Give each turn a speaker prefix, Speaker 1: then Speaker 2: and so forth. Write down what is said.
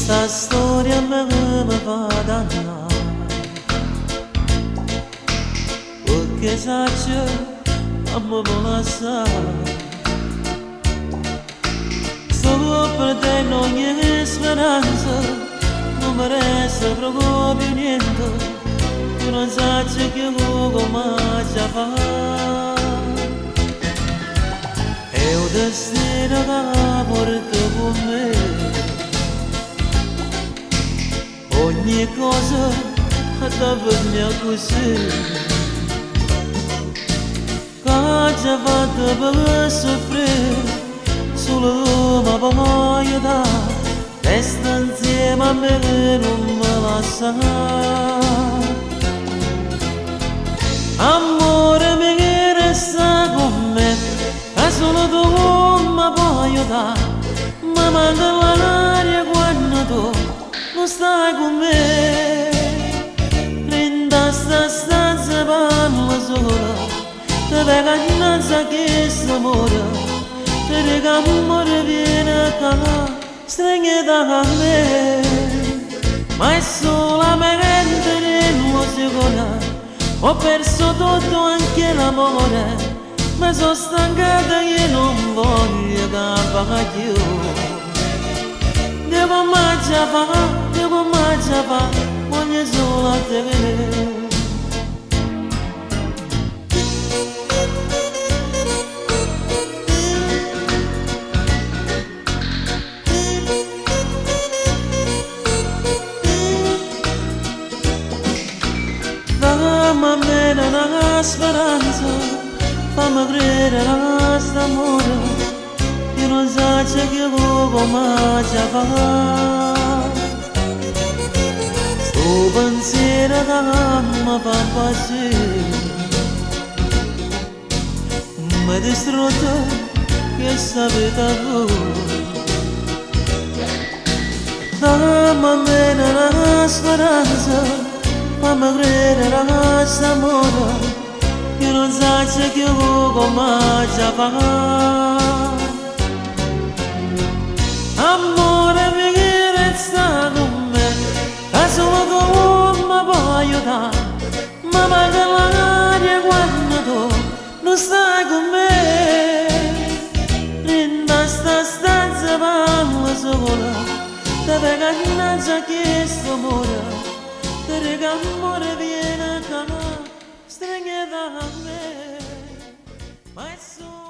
Speaker 1: Questa storia me va da perché saggio amo volassa solo per te non c'è speranza non mi resta proprio niente tu non sai che come già fa è un destino che porta con me ogni cosa da venire così che già fatto per soffrire solo ma voglio dare resta insieme a me non me lascia amore mi resta con me e solo tu mi voglio dare ma manca l'aria quando tu non stai con me rinda sta stanza parla sola te venga innanzi che s'amore te rega amore viene qua stringe da me ma è solamente nello secondo ho perso tutto anche l'amore ma sono stancata e non voglio campare più devo mangiare, voglio solo a te. Dammi a me una speranza, fammi credere a quest'amore io non so che come già fa sto pensiero che mi fa impazzire mi distrutta che sapete voi dammi a me una speranza fammi credere a quest'amore io non so che come già fa amore mi resta con me e solo tu mi voglio dare ma manca l'aria quando tu non stai con me rinda sta stanza parla sola te venga innanzi che sto amore te rega amore viene qua stringe da me ma è solo